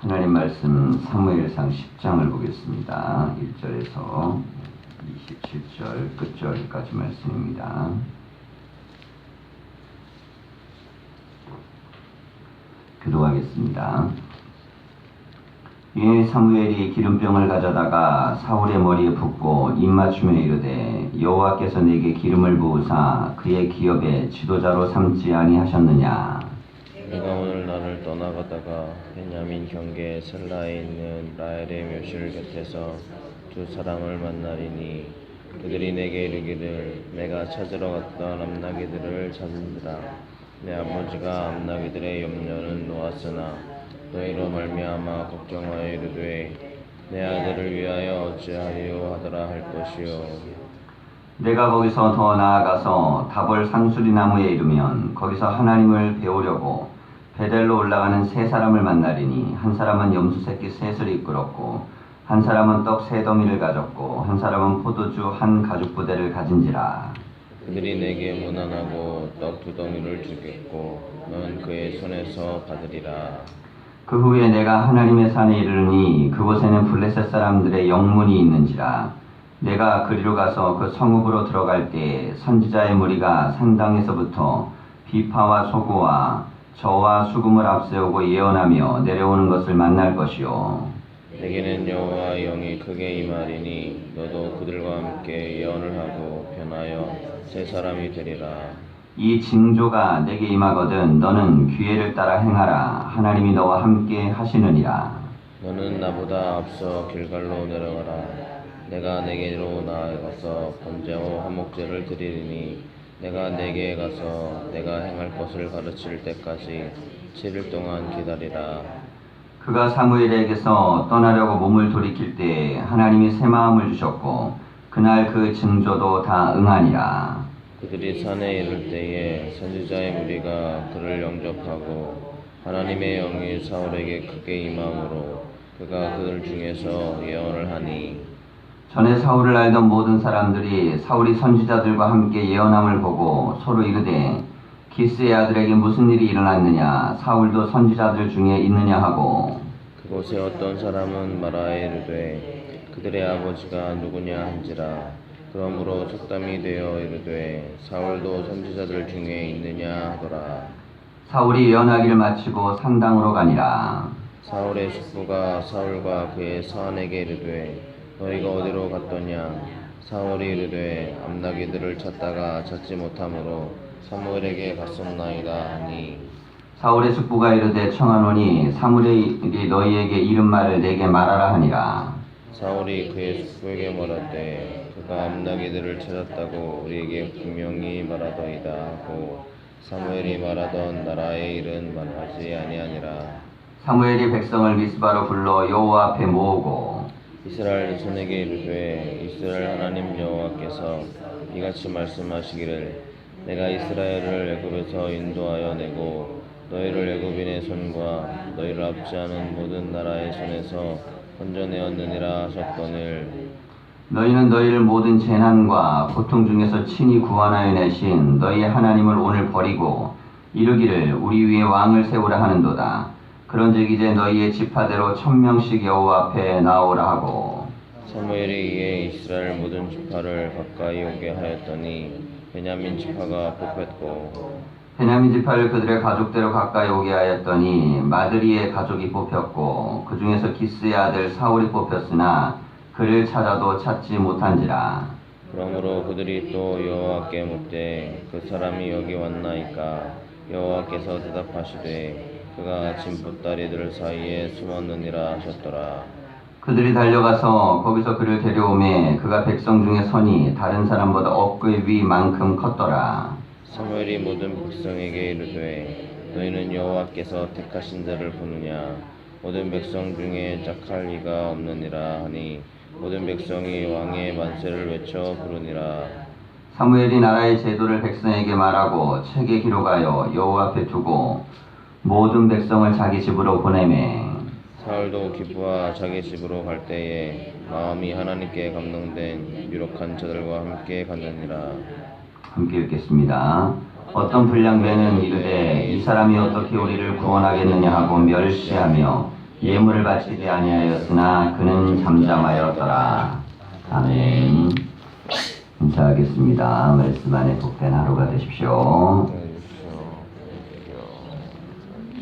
하나님 말씀 사무엘상 10장을 보겠습니다. 1절에서 27절 끝절까지 말씀입니다. 기도하겠습니다. 이에 사무엘이 기름병을 가져다가 사울의 머리에 붓고 입맞춤에 이르되 여호와께서 내게 기름을 부으사 그의 기업의 지도자로 삼지 아니하셨느냐. 내가 오늘 나를 떠나가다가 베냐민 경계 셀라에 있는 라헬의 묘실 곁에서 두 사람을 만나리니 그들이 내게 이르기를 내가 찾으러 갔던 암나기들을 찾은지라. 내 아버지가 암나기들의 염려는 놓았으나 너희로 말미암아 걱정하여 이르되 내 아들을 위하여 어찌하리요 하더라 할 것이요. 내가 거기서 더 나아가서 다볼 상수리 나무에 이르면 거기서 하나님을 배우려고 베델로 올라가는 세 사람을 만나리니 한 사람은 염소 새끼 셋을 이끌었고 한 사람은 떡 세 덩이를 가졌고 한 사람은 포도주 한 가죽 부대를 가진지라. 그들이 내게 문안하고 떡 두 덩이를 주겠고 너는 그의 손에서 받으리라. 그 후에 내가 하나님의 산에 이르르니 그곳에는 블레셋 사람들의 영문이 있는지라. 내가 그리로 가서 그 성읍으로 들어갈 때에 선지자의 무리가 산당에서부터 비파와 소고와 저와 수금을 앞세우고 예언하며 내려오는 것을 만날 것이요. 내게는 여호와의 영이 크게 임하리니 너도 그들과 함께 예언을 하고 변하여 세 사람이 되리라. 이 징조가 내게 임하거든 너는 기회를 따라 행하라. 하나님이 너와 함께 하시느니라. 너는 나보다 앞서 길갈로 내려가라. 내가 내게로 나아가서 번제와 화목제를 드리리니 내가 내게 가서 내가 행할 것을 가르칠 때까지 7일 동안 기다리라. 그가 사무엘에게서 떠나려고 몸을 돌이킬 때 하나님이 새 마음을 주셨고 그날 그 징조도 다 응하니라. 그들이 산에 이를 때에 선지자의 무리가 그를 영접하고 하나님의 영이 사울에게 크게 임함으로 그가 그들 중에서 예언을 하니 전에 사울을 알던 모든 사람들이 사울이 선지자들과 함께 예언함을 보고 서로 이르되 기스의 아들에게 무슨 일이 일어났느냐. 사울도 선지자들 중에 있느냐 하고 그곳에 어떤 사람은 말하여 이르되 그들의 아버지가 누구냐 한지라. 그러므로 속담이 되어 이르되 사울도 선지자들 중에 있느냐 하더라. 사울이 예언하기를 마치고 산당으로 가니라. 사울의 숙부가 사울과 그의 서한에게 이르되 너희가 어디로 갔더냐. 사울이 이르되 암나기들을 찾다가 찾지 못하므로 사무엘에게 갔었나이다 하니 사울의 숙부가 이르되 청하노니 사무엘이 너희에게 이른 말을 내게 말하라 하니라. 사울이 그의 숙부에게 말하되 그가 암나기들을 찾았다고 우리에게 분명히 말하더이다 하고 사무엘이 말하던 나라의 일은 말하지 아니하니라. 사무엘이 백성을 미스바로 불러 여호와 앞에 모으고 이스라엘 손에게 이르되 이스라엘 하나님 여호와께서 이같이 말씀하시기를 내가 이스라엘을 애굽에서 인도하여 내고 너희를 애굽인의 손과 너희를 압제하는 모든 나라의 손에서 건져내었느니라 하셨거늘 너희는 너희를 모든 재난과 고통 중에서 친히 구원하여 내신 너희의 하나님을 오늘 버리고 이르기를 우리 위에 왕을 세우라 하는도다. 그런즉 이제 너희의 지파대로 1000명씩 여호와 앞에 나오라 하고 사무엘이 이에 이스라엘 모든 지파를 가까이 오게 하였더니 베냐민 지파가 뽑혔고 베냐민 지파를 그들의 가족대로 가까이 오게 하였더니 마드리의 가족이 뽑혔고 그 중에서 기스의 아들 사울이 뽑혔으나 그를 찾아도 찾지 못한지라. 그러므로 그들이 또 여호와께 묻되 그 사람이 여기 왔나이까. 여호와께서 대답하시되 그가 진보다리들 사이에 숨었느니라 하셨더라. 그들이 달려가서 거기서 그를 데려오매 그가 백성 중에 선이 다른 사람보다 어깨 위만큼 컸더라. 사무엘이 모든 백성에게 이르되 너희는 여호와께서 택하신 자를 보느냐. 모든 백성 중에 짝할 리가 없느니라 하니 모든 백성이 왕의 만세를 외쳐 부르니라. 사무엘이 나라의 제도를 백성에게 말하고 책에 기록하여 여호와 앞에 두고 모든 백성을 자기 집으로 보내매 사울도 기브와 자기 집으로 갈 때에 마음이 하나님께 감동된 유력한 자들과 함께 갔느니라. 함께 읽겠습니다. 어떤 불량배는 이르되 이 사람이 어떻게 우리를 구원하겠느냐 하고 멸시하며 예물을 바치지 아니하였으나 그는 잠잠하였더라. 아멘. 인사하겠습니다. 말씀 안에 복된 하루가 되십시오.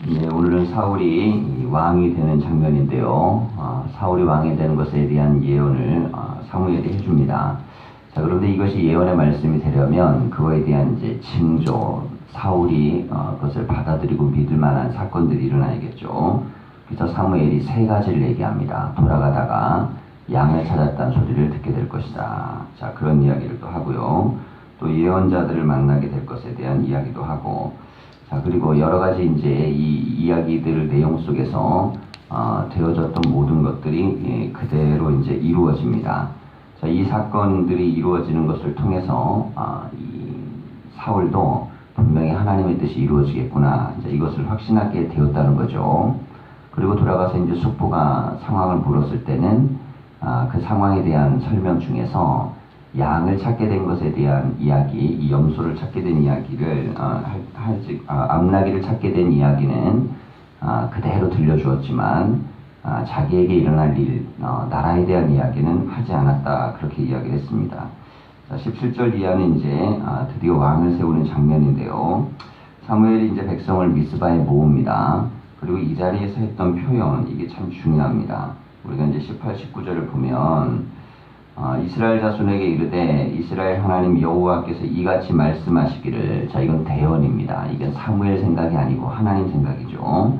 네, 오늘은 사울이 왕이 되는 장면인데요. 사울이 왕이 되는 것에 대한 예언을 사무엘이 해줍니다. 자, 그런데 이것이 예언의 말씀이 되려면 그거에 대한 이제 징조, 사울이 그것을 받아들이고 믿을 만한 사건들이 일어나야겠죠. 그래서 사무엘이 세 가지를 얘기합니다. 돌아가다가 양을 찾았다는 소리를 듣게 될 것이다. 자, 그런 이야기를 또 하고요. 또 예언자들을 만나게 될 것에 대한 이야기도 하고, 자, 그리고 여러 가지 이제 이 이야기들 내용 속에서 되어졌던 모든 것들이 그대로 이제 이루어집니다. 자, 이 사건들이 이루어지는 것을 통해서 이 사울도 분명히 하나님의 뜻이 이루어지겠구나, 이제 이것을 확신하게 되었다는 거죠. 그리고 돌아가서 이제 숙부가 상황을 물었을 때는 그 상황에 대한 설명 중에서 양을 찾게 된 것에 대한 이야기, 이 염소를 찾게 된 이야기를 암나기를 찾게 된 이야기는 그대로 들려주었지만 자기에게 일어날 일, 나라에 대한 이야기는 하지 않았다, 그렇게 이야기를 했습니다. 자, 17절 이하는 이제 드디어 왕을 세우는 장면인데요. 사무엘이 이제 백성을 미스바에 모읍니다. 그리고 이 자리에서 했던 표현, 이게 참 중요합니다. 우리가 이제 18, 19절을 보면 이스라엘 자손에게 이르되 이스라엘 하나님 여호와께서 이같이 말씀하시기를, 자, 이건 대언입니다. 이건 사무엘 생각이 아니고 하나님 생각이죠.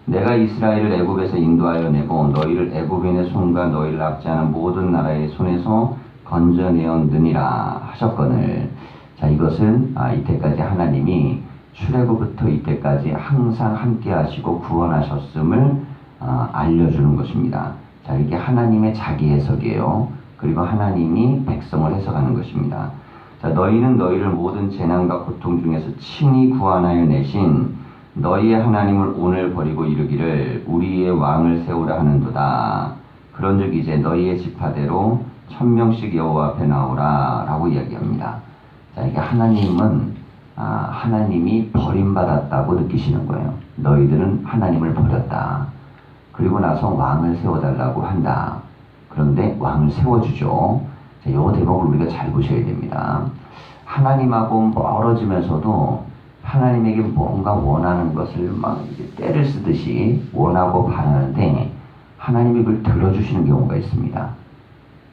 내가 이스라엘을 애굽에서 인도하여 내고 너희를 애굽인의 손과 너희를 압제하는 모든 나라의 손에서 건져내었느니라 하셨거늘. 자, 이것은 이때까지 하나님이 출애굽부터 이때까지 항상 함께 하시고 구원하셨음을 알려주는 것입니다. 자, 이게 하나님의 자기 해석이에요. 그리고 하나님이 백성을 해석하는 것입니다. 자, 너희는 너희를 모든 재난과 고통 중에서 친히 구원하여 내신 너희의 하나님을 오늘 버리고 이르기를 우리의 왕을 세우라 하는도다. 그런즉 이제 너희의 지파대로 1000명씩 여호와 앞에 나오라 라고 이야기합니다. 자, 이게 하나님은 하나님이 버림받았다고 느끼시는 거예요. 너희들은 하나님을 버렸다. 그리고 나서 왕을 세워달라고 한다. 그런데 왕을 세워주죠. 자, 이 대목을 우리가 잘 보셔야 됩니다. 하나님하고 멀어지면서도 하나님에게 뭔가 원하는 것을 막 때를 쓰듯이 원하고 바라는데 하나님이 그걸 들어주시는 경우가 있습니다.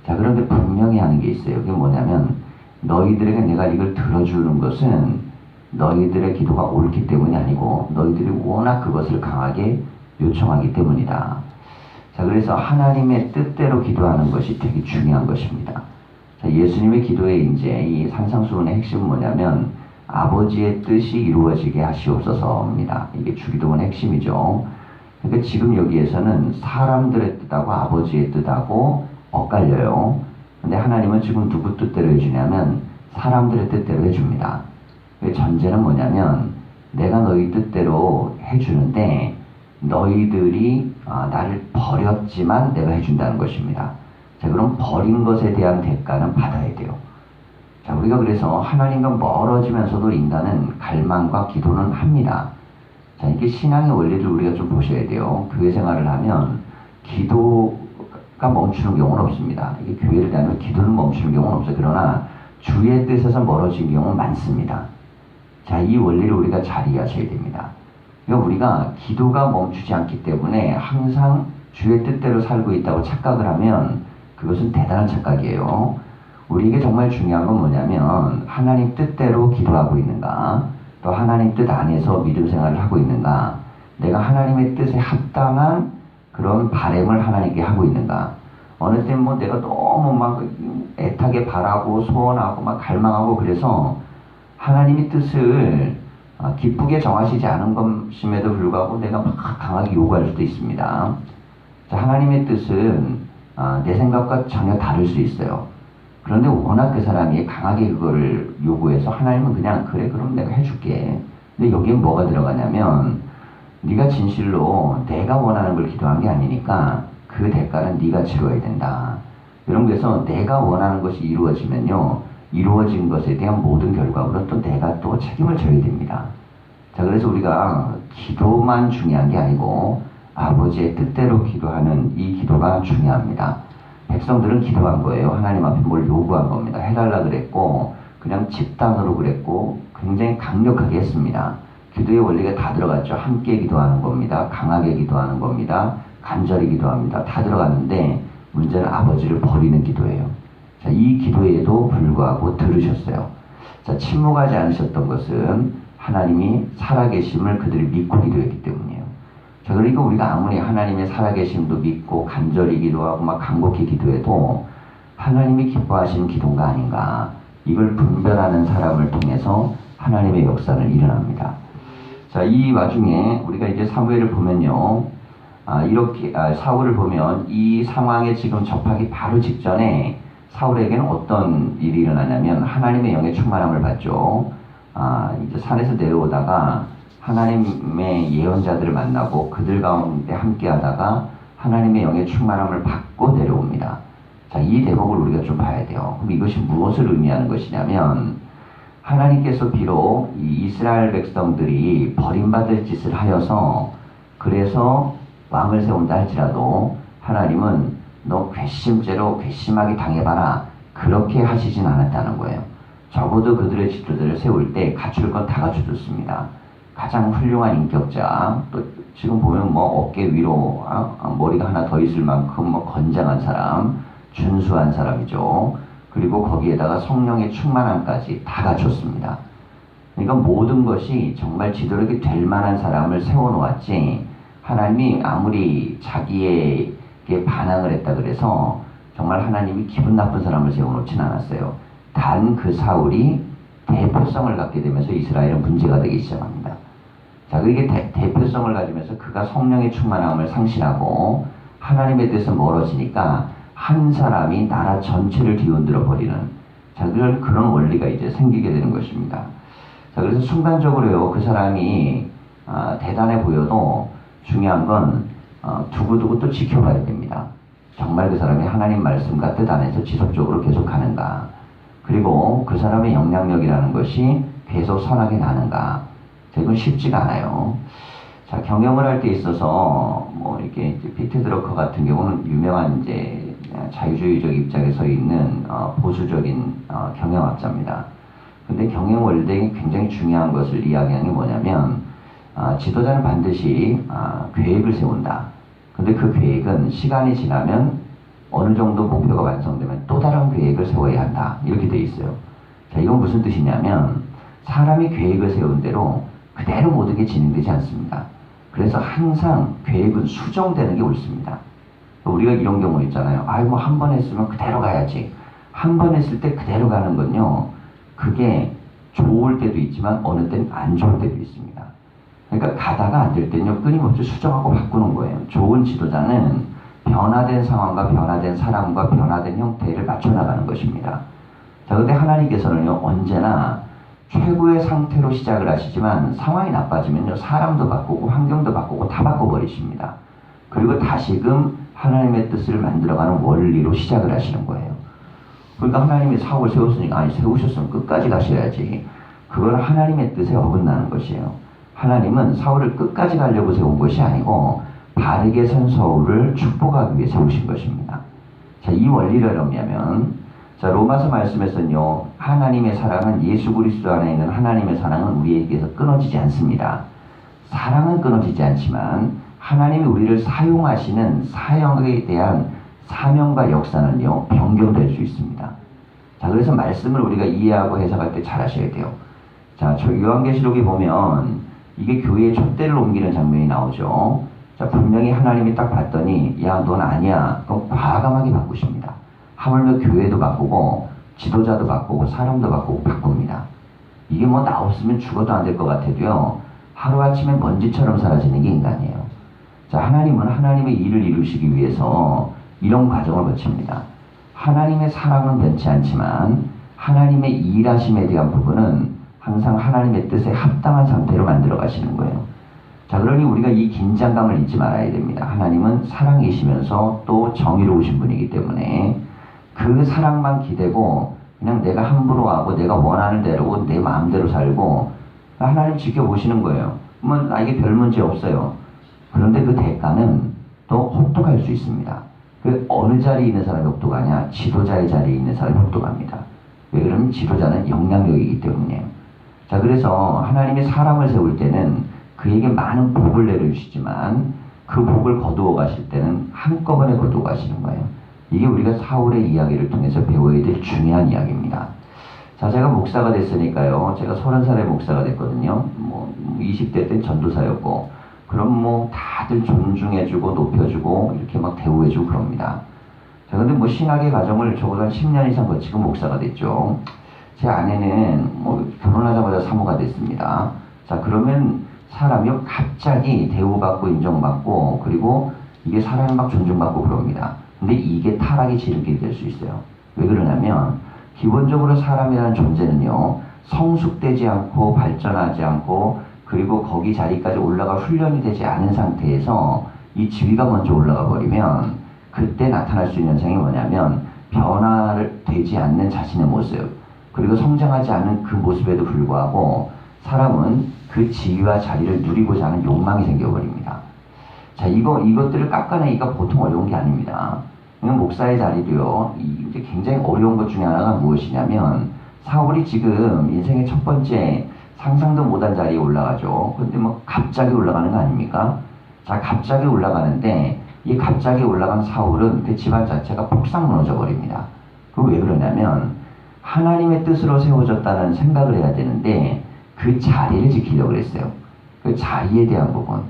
자, 그런데 분명히 하는 게 있어요. 그게 뭐냐면 너희들에게 내가 이걸 들어주는 것은 너희들의 기도가 옳기 때문이 아니고 너희들이 워낙 그것을 강하게 요청하기 때문이다. 자, 그래서 하나님의 뜻대로 기도하는 것이 되게 중요한 것입니다. 자, 예수님의 기도에 이제 이 산상수훈의 핵심은 뭐냐면 아버지의 뜻이 이루어지게 하시옵소서입니다. 이게 주기도문의 핵심이죠. 그러니까 지금 여기에서는 사람들의 뜻하고 아버지의 뜻하고 엇갈려요. 근데 하나님은 지금 누구 뜻대로 해주냐면 사람들의 뜻대로 해줍니다. 전제는 뭐냐면 내가 너희 뜻대로 해주는데 너희들이 나를 버렸지만 내가 해준다는 것입니다. 자, 그럼 버린 것에 대한 대가는 받아야 돼요. 자, 우리가 그래서 하나님과 멀어지면서도 인간은 갈망과 기도는 합니다. 자, 이게 신앙의 원리를 우리가 좀 보셔야 돼요. 교회 생활을 하면 기도가 멈추는 경우는 없습니다. 이게 교회를 다니면 기도는 멈추는 경우는 없어요. 그러나 주의 뜻에서 멀어진 경우는 많습니다. 자, 이 원리를 우리가 잘 이해하셔야 됩니다. 그러니까 우리가 기도가 멈추지 않기 때문에 항상 주의 뜻대로 살고 있다고 착각을 하면 그것은 대단한 착각이에요. 우리에게 정말 중요한 건 뭐냐면 하나님 뜻대로 기도하고 있는가, 또 하나님 뜻 안에서 믿음 생활을 하고 있는가, 내가 하나님의 뜻에 합당한 그런 바램을 하나님께 하고 있는가. 어느 때 뭐 내가 너무 막 애타게 바라고 소원하고 막 갈망하고 그래서 하나님의 뜻을 기쁘게 정하시지 않은 것임에도 불구하고 내가 막 강하게 요구할 수도 있습니다. 자, 하나님의 뜻은 내 생각과 전혀 다를 수 있어요. 그런데 워낙 그 사람이 강하게 그거를 요구해서 하나님은 그냥 그래 그럼 내가 해줄게. 근데 여기에 뭐가 들어가냐면 네가 진실로 내가 원하는 걸 기도한 게 아니니까 그 대가는 네가 치러야 된다. 이런 거에서 내가 원하는 것이 이루어지면요, 이루어진 것에 대한 모든 결과물은 또 내가 또 책임을 져야 됩니다. 자, 그래서 우리가 기도만 중요한 게 아니고 아버지의 뜻대로 기도하는 이 기도가 중요합니다. 백성들은 기도한 거예요. 하나님 앞에 뭘 요구한 겁니다. 해달라 그랬고 그냥 집단으로 그랬고 굉장히 강력하게 했습니다. 기도의 원리가 다 들어갔죠. 함께 기도하는 겁니다. 강하게 기도하는 겁니다. 간절히 기도합니다. 다 들어갔는데 문제는 아버지를 버리는 기도예요. 자, 이 기도에도 불구하고 들으셨어요. 자, 침묵하지 않으셨던 것은 하나님이 살아계심을 그들이 믿고 기도했기 때문이에요. 자, 그러니까 우리가 아무리 하나님의 살아계심도 믿고 간절히 기도하고 막 간곡히 기도해도 하나님이 기뻐하시는 기도가 아닌가, 이걸 분별하는 사람을 통해서 하나님의 역사는 일어납니다. 자, 이 와중에 우리가 이제 사무엘을 보면요, 사울을 보면 이 상황에 지금 접하기 바로 직전에 사울에게는 어떤 일이 일어나냐면 하나님의 영의 충만함을 받죠. 이제 산에서 내려오다가 하나님의 예언자들을 만나고 그들 가운데 함께 하다가 하나님의 영의 충만함을 받고 내려옵니다. 자, 이 대목을 우리가 좀 봐야 돼요. 그럼 이것이 무엇을 의미하는 것이냐면 하나님께서 비록 이 이스라엘 백성들이 버림받을 짓을 하여서 그래서 왕을 세운다 할지라도 하나님은 너 괘씸죄로 괘씸하게 당해봐라, 그렇게 하시진 않았다는 거예요. 적어도 그들의 지도자를 세울 때 갖출 건 다 갖춰줬습니다. 가장 훌륭한 인격자, 또 지금 보면 뭐 어깨 위로 머리가 하나 더 있을 만큼 뭐 건장한 사람, 준수한 사람이죠. 그리고 거기에다가 성령의 충만함까지 다 갖췄습니다. 그러니까 모든 것이 정말 지도력이 될 만한 사람을 세워놓았지, 하나님이 아무리 자기에게 반항을 했다 그래서 정말 하나님이 기분 나쁜 사람을 세워놓진 않았어요. 단 그 사울이 대표성을 갖게 되면서 이스라엘은 문제가 되기 시작합니다. 자, 그게 대표성을 가지면서 그가 성령의 충만함을 상실하고 하나님에 대해서 멀어지니까 한 사람이 나라 전체를 뒤흔들어 버리는, 자, 그런 원리가 이제 생기게 되는 것입니다. 자, 그래서 순간적으로요, 그 사람이 대단해 보여도 중요한 건 두고두고 또 지켜봐야 됩니다. 정말 그 사람이 하나님 말씀과 뜻 안에서 지속적으로 계속 가는가, 그리고 그 사람의 영향력이라는 것이 계속 선하게 나는가. 자, 이건 쉽지가 않아요. 자, 경영을 할 때 있어서 뭐 이렇게 피트 드러커 같은 경우는 유명한 이제 자유주의적 입장에 서 있는 보수적인 경영학자입니다. 근데 경영 원리에 굉장히 중요한 것을 이야기하는 게 뭐냐면 지도자는 반드시 계획을 세운다. 근데 그 계획은 시간이 지나면 어느 정도 목표가 완성되면 또 다른 계획을 세워야 한다. 이렇게 돼 있어요. 자, 이건 무슨 뜻이냐면 사람이 계획을 세운 대로 그대로 모든 게 진행되지 않습니다. 그래서 항상 계획은 수정되는 게 옳습니다. 우리가 이런 경우 있잖아요. 뭐 한 번 했으면 그대로 가야지. 한 번 했을 때 그대로 가는 건요, 그게 좋을 때도 있지만 어느 때는 안 좋을 때도 있습니다. 그러니까 가다가 안 될 때는요, 끊임없이 수정하고 바꾸는 거예요. 좋은 지도자는 변화된 상황과 변화된 사람과 변화된 형태를 맞춰나가는 것입니다. 자, 근데 하나님께서는요, 언제나 최고의 상태로 시작을 하시지만 상황이 나빠지면요, 사람도 바꾸고 환경도 바꾸고 다 바꿔버리십니다. 그리고 다시금 하나님의 뜻을 만들어가는 원리로 시작을 하시는 거예요. 그러니까 하나님이 사업을 세웠으니까, 세우셨으면 끝까지 가셔야지. 그건 하나님의 뜻에 어긋나는 것이에요. 하나님은 사울을 끝까지 가려고 세운 것이 아니고 바르게 선 사울을 축복하기 위해 세우신 것입니다. 자, 이 원리를 뭐냐면, 자, 로마서 말씀에서는요, 하나님의 사랑은 예수 그리스도 안에 있는 하나님의 사랑은 우리에게서 끊어지지 않습니다. 사랑은 끊어지지 않지만 하나님이 우리를 사용하시는 사역에 대한 사명과 역사는요, 변경될 수 있습니다. 자, 그래서 말씀을 우리가 이해하고 해석할 때 잘 하셔야 돼요. 자, 저 요한계시록에 보면 이게 교회의 촛대를 옮기는 장면이 나오죠. 자, 분명히 하나님이 딱 봤더니, 야, 넌 아니야. 그럼 과감하게 바꾸십니다. 하물며 교회도 바꾸고 지도자도 바꾸고 사람도 바꾸고 바꿉니다. 이게 뭐 나 없으면 죽어도 안 될 것 같아도요, 하루아침에 먼지처럼 사라지는 게 인간이에요. 자, 하나님은 하나님의 일을 이루시기 위해서 이런 과정을 거칩니다. 하나님의 사랑은 변치 않지만 하나님의 일하심에 대한 부분은 항상 하나님의 뜻에 합당한 상태로 만들어 가시는 거예요. 자, 그러니 우리가 이 긴장감을 잊지 말아야 됩니다. 하나님은 사랑이시면서 또 정의로우신 분이기 때문에 그 사랑만 기대고 그냥 내가 함부로 하고 내가 원하는 대로 내 마음대로 살고 하나님 지켜보시는 거예요. 그러면 나에게 별 문제 없어요. 그런데 그 대가는 또 혹독할 수 있습니다. 그 어느 자리에 있는 사람이 혹독하냐? 지도자의 자리에 있는 사람이 혹독합니다. 왜 그러면 지도자는 영향력이기 때문이에요. 자, 그래서 하나님이 사람을 세울 때는 그에게 많은 복을 내려주시지만 그 복을 거두어 가실 때는 한꺼번에 거두어 가시는 거예요. 이게 우리가 사울의 이야기를 통해서 배워야 될 중요한 이야기입니다. 자, 제가 목사가 됐으니까요. 제가 30살에 목사가 됐거든요. 20대 때 전도사였고, 그럼 다들 존중해주고 높여주고 이렇게 막 대우해주고 그럽니다. 자, 근데 신학의 과정을 적어도 한 10년 이상 거치고 목사가 됐죠. 제 아내는 결혼하자마자 사모가 됐습니다. 자, 그러면 사람이 갑자기 대우받고 인정받고 그리고 이게 사람이 막 존중받고 그럽니다. 근데 이게 타락의 지름길이 될 수 있어요. 왜 그러냐면 기본적으로 사람이라는 존재는요, 성숙되지 않고 발전하지 않고 그리고 거기 자리까지 올라갈 훈련이 되지 않은 상태에서 이 지위가 먼저 올라가 버리면 그때 나타날 수 있는 현상이 뭐냐면 변화를 되지 않는 자신의 모습, 그리고 성장하지 않는 그 모습에도 불구하고 사람은 그 지위와 자리를 누리고자 하는 욕망이 생겨버립니다. 자, 이것들을 깎아내기가 보통 어려운 게 아닙니다. 목사의 자리도요, 이제 굉장히 어려운 것 중에 하나가 무엇이냐면 사울이 지금 인생의 첫 번째 상상도 못한 자리에 올라가죠. 근데 갑자기 올라가는 거 아닙니까? 자, 갑자기 올라가는데 이 갑자기 올라간 사울은 그 집안 자체가 폭삭 무너져 버립니다. 그 왜 그러냐면 하나님의 뜻으로 세워졌다는 생각을 해야 되는데 그 자리를 지키려고 그랬어요. 그 자리에 대한 부분.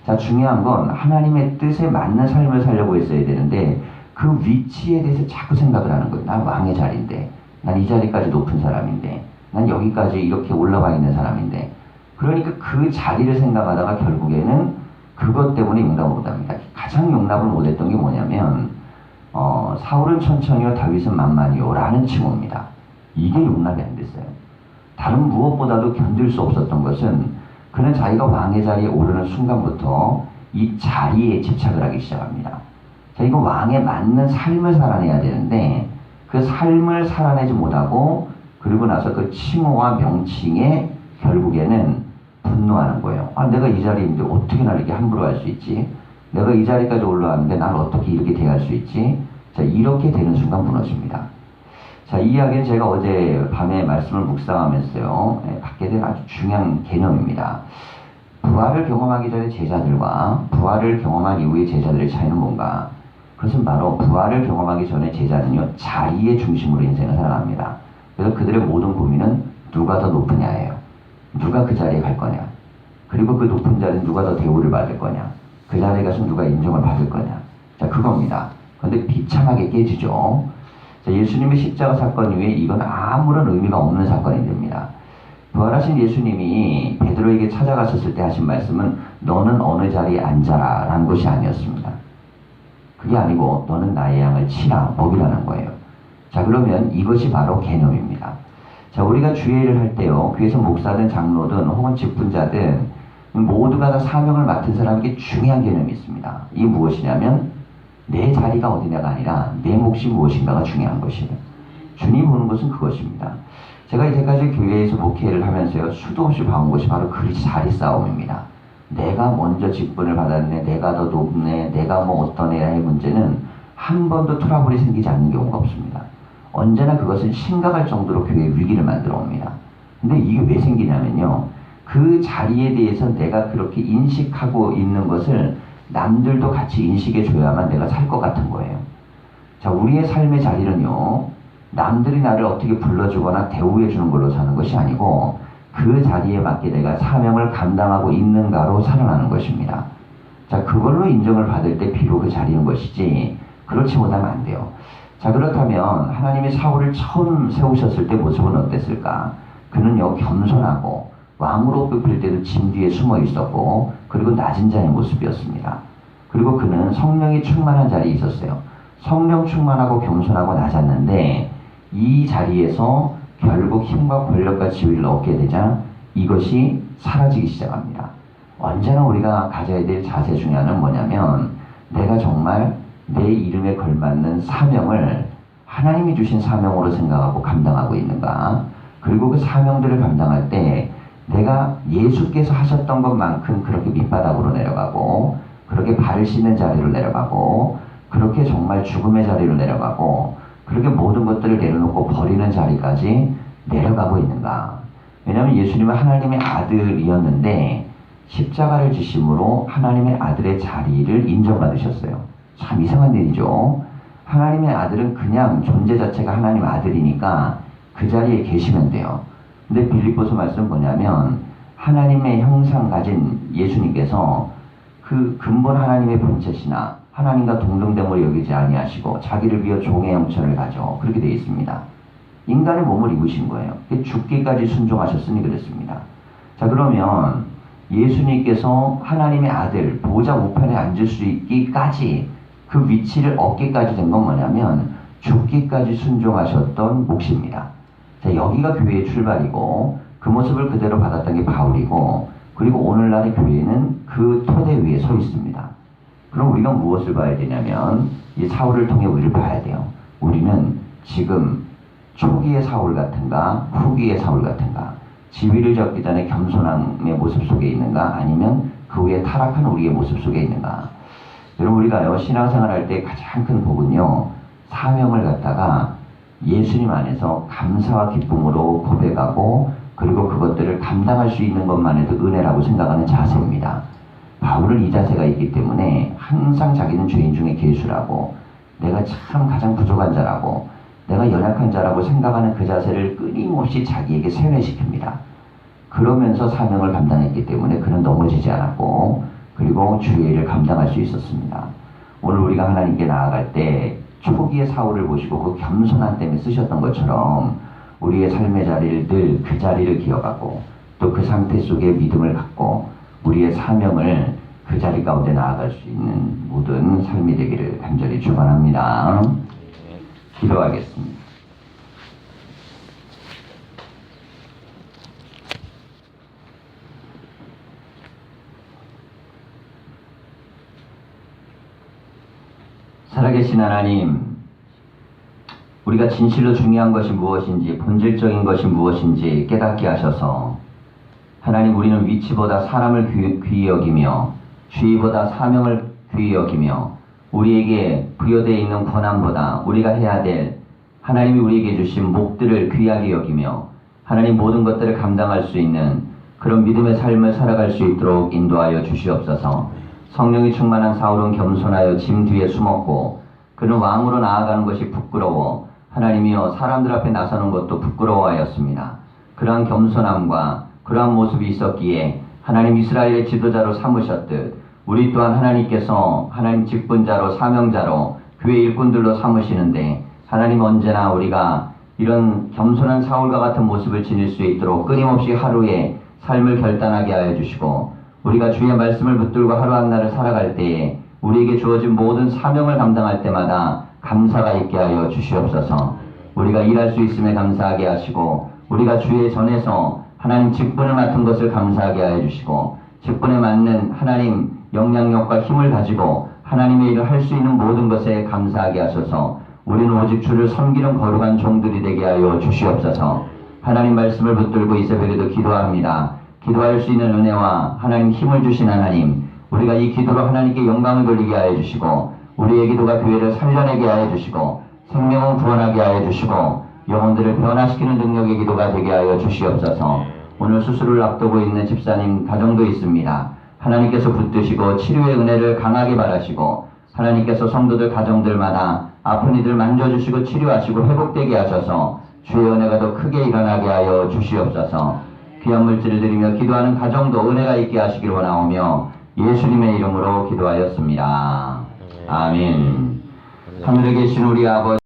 자, 중요한 건 하나님의 뜻에 맞는 삶을 살려고 했어야 되는데 그 위치에 대해서 자꾸 생각을 하는 거예요. 난 왕의 자리인데, 난 이 자리까지 높은 사람인데, 난 여기까지 이렇게 올라와 있는 사람인데, 그러니까 그 자리를 생각하다가 결국에는 그것 때문에 용납을 못합니다. 가장 용납을 못했던 게 뭐냐면 사울은 천천히요 다윗은 만만히요 라는 칭호입니다. 이게 용납이 안 됐어요. 다른 무엇보다도 견딜 수 없었던 것은 그는 자기가 왕의 자리에 오르는 순간부터 이 자리에 집착을 하기 시작합니다. 자, 이거 왕에 맞는 삶을 살아내야 되는데 그 삶을 살아내지 못하고 그리고 나서 그 칭호와 명칭에 결국에는 분노하는 거예요. 아, 내가 이 자리인데 어떻게 날 이렇게 함부로 할 수 있지? 내가 이 자리까지 올라왔는데 난 어떻게 이렇게 대할 수 있지? 자, 이렇게 되는 순간 무너집니다. 자, 이 이야기는 제가 어제 밤에 말씀을 묵상하면서요, 받게 된 아주 중요한 개념입니다. 부활을 경험하기 전에 제자들과 부활을 경험한 이후의 제자들의 차이는 뭔가? 그것은 바로 부활을 경험하기 전에 제자는요, 자리의 중심으로 인생을 살아갑니다. 그래서 그들의 모든 고민은 누가 더 높으냐예요. 누가 그 자리에 갈 거냐. 그리고 그 높은 자리는 누가 더 대우를 받을 거냐. 그 자리에 가서 누가 인정을 받을 거냐. 자, 그겁니다. 그런데 비참하게 깨지죠. 자, 예수님의 십자가 사건 이후에 이건 아무런 의미가 없는 사건이 됩니다. 부활하신 예수님이 베드로에게 찾아가셨을 때 하신 말씀은 너는 어느 자리에 앉아라 라는 것이 아니었습니다. 그게 아니고 너는 나의 양을 치라, 먹이라는 거예요. 자, 그러면 이것이 바로 개념입니다. 자, 우리가 주례를 할 때요, 교회에서 목사든 장로든 혹은 직분자든 모두가 다 사명을 맡은 사람에게 중요한 개념이 있습니다. 이게 무엇이냐면 내 자리가 어디냐가 아니라 내 몫이 무엇인가가 중요한 것이에요. 주님 보는 것은 그것입니다. 제가 이제까지 교회에서 목회를 하면서요, 수도 없이 봐온 것이 바로 그 자리 싸움입니다. 내가 먼저 직분을 받았네, 내가 더 높네, 내가 어떤 애야의 문제는 한 번도 트러블이 생기지 않는 경우가 없습니다. 언제나 그것은 심각할 정도로 교회의 위기를 만들어 옵니다. 근데 이게 왜 생기냐면요, 그 자리에 대해서 내가 그렇게 인식하고 있는 것을 남들도 같이 인식해 줘야만 내가 살 것 같은 거예요. 자, 우리의 삶의 자리는요, 남들이 나를 어떻게 불러주거나 대우해 주는 걸로 사는 것이 아니고 그 자리에 맞게 내가 사명을 감당하고 있는가로 살아나는 것입니다. 자, 그걸로 인정을 받을 때 비록 그 자리인 것이지 그렇지 못하면 안 돼요. 자, 그렇다면 하나님이 사울을 처음 세우셨을 때 모습은 어땠을까? 그는요, 겸손하고 왕으로 뽑힐 때도 짐 뒤에 숨어 있었고 그리고 낮은 자의 모습이었습니다. 그리고 그는 성령이 충만한 자리에 있었어요. 성령 충만하고 겸손하고 낮았는데 이 자리에서 결국 힘과 권력과 지위를 얻게 되자 이것이 사라지기 시작합니다. 언제나 우리가 가져야 될 자세 중에 하나는 뭐냐면 내가 정말 내 이름에 걸맞는 사명을 하나님이 주신 사명으로 생각하고 감당하고 있는가. 그리고 그 사명들을 감당할 때 내가 예수께서 하셨던 것만큼 그렇게 밑바닥으로 내려가고 그렇게 발을 씻는 자리로 내려가고 그렇게 정말 죽음의 자리로 내려가고 그렇게 모든 것들을 내려놓고 버리는 자리까지 내려가고 있는가? 왜냐하면 예수님은 하나님의 아들이었는데 십자가를 지심으로 하나님의 아들의 자리를 인정받으셨어요. 참 이상한 일이죠. 하나님의 아들은 그냥 존재 자체가 하나님 아들이니까 그 자리에 계시면 돼요. 근데 빌립보서 말씀은 뭐냐면 하나님의 형상 가진 예수님께서 그 근본 하나님의 본체시나 하나님과 동등됨을 여기지 아니하시고 자기를 비워 종의 형체를 가져 그렇게 되어 있습니다. 인간의 몸을 입으신 거예요. 죽기까지 순종하셨으니 그랬습니다. 자, 그러면 예수님께서 하나님의 아들 보좌 우편에 앉을 수 있기까지 그 위치를 얻기까지 된 건 뭐냐면 죽기까지 순종하셨던 몫입니다. 자, 여기가 교회의 출발이고 그 모습을 그대로 받았던 게 바울이고 그리고 오늘날의 교회는 그 토대 위에 서 있습니다. 그럼 우리가 무엇을 봐야 되냐면 이 사울을 통해 우리를 봐야 돼요. 우리는 지금 초기의 사울 같은가 후기의 사울 같은가 지위를 잡기 전에 겸손함의 모습 속에 있는가 아니면 그 후에 타락한 우리의 모습 속에 있는가. 여러분 우리가요 신앙생활 할 때 가장 큰 복은요 사명을 갖다가 예수님 안에서 감사와 기쁨으로 고백하고 그리고 그것들을 감당할 수 있는 것만 해도 은혜라고 생각하는 자세입니다. 바울은 이 자세가 있기 때문에 항상 자기는 죄인 중에 괴수라고 내가 참 가장 부족한 자라고 내가 연약한 자라고 생각하는 그 자세를 끊임없이 자기에게 세뇌시킵니다. 그러면서 사명을 감당했기 때문에 그는 넘어지지 않았고 그리고 주의 일을 감당할 수 있었습니다. 오늘 우리가 하나님께 나아갈 때 초기의 사울을 보시고 그 겸손한 때문에 쓰셨던 것처럼 우리의 삶의 자리를 늘 그 자리를 기억하고 또 그 상태 속에 믿음을 갖고 우리의 사명을 그 자리 가운데 나아갈 수 있는 모든 삶이 되기를 간절히 축원합니다. 기도하겠습니다. 살아계신 하나님, 우리가 진실로 중요한 것이 무엇인지 본질적인 것이 무엇인지 깨닫게 하셔서 하나님 우리는 위치보다 사람을 귀히 여기며 주의보다 사명을 귀히 여기며 우리에게 부여되어 있는 권한보다 우리가 해야 될 하나님이 우리에게 주신 목들을 귀하게 여기며 하나님 모든 것들을 감당할 수 있는 그런 믿음의 삶을 살아갈 수 있도록 인도하여 주시옵소서. 성령이 충만한 사울은 겸손하여 짐 뒤에 숨었고 그는 왕으로 나아가는 것이 부끄러워 하나님이여 사람들 앞에 나서는 것도 부끄러워하였습니다. 그러한 겸손함과 그러한 모습이 있었기에 하나님 이스라엘의 지도자로 삼으셨듯 우리 또한 하나님께서 하나님 직분자로 사명자로 교회 일꾼들로 삼으시는데 하나님 언제나 우리가 이런 겸손한 사울과 같은 모습을 지닐 수 있도록 끊임없이 하루에 삶을 결단하게 하여 주시고 우리가 주의 말씀을 붙들고 하루 한 날을 살아갈 때에 우리에게 주어진 모든 사명을 감당할 때마다 감사가 있게 하여 주시옵소서. 우리가 일할 수 있음에 감사하게 하시고 우리가 주의 전에서 하나님 직분을 맡은 것을 감사하게 하여 주시고 직분에 맞는 하나님 영향력과 힘을 가지고 하나님의 일을 할 수 있는 모든 것에 감사하게 하소서. 우리는 오직 주를 섬기는 거룩한 종들이 되게 하여 주시옵소서. 하나님 말씀을 붙들고 이 새벽에도 기도합니다. 기도할 수 있는 은혜와 하나님 힘을 주신 하나님, 우리가 이 기도로 하나님께 영광을 돌리게 하여 주시고 우리의 기도가 교회를 살려내게 하여 주시고 생명을 구원하게 하여 주시고 영혼들을 변화시키는 능력의 기도가 되게 하여 주시옵소서. 오늘 수술을 앞두고 있는 집사님 가정도 있습니다. 하나님께서 붙드시고 치료의 은혜를 강하게 바라시고 하나님께서 성도들 가정들마다 아픈 이들 만져주시고 치료하시고 회복되게 하셔서 주의 은혜가 더 크게 일어나게 하여 주시옵소서. 귀한 물질을 드리며 기도하는 가정도 은혜가 있게 하시기를 원하오며 예수님의 이름으로 기도하였습니다. 아멘. 하늘에 계신 우리 아버지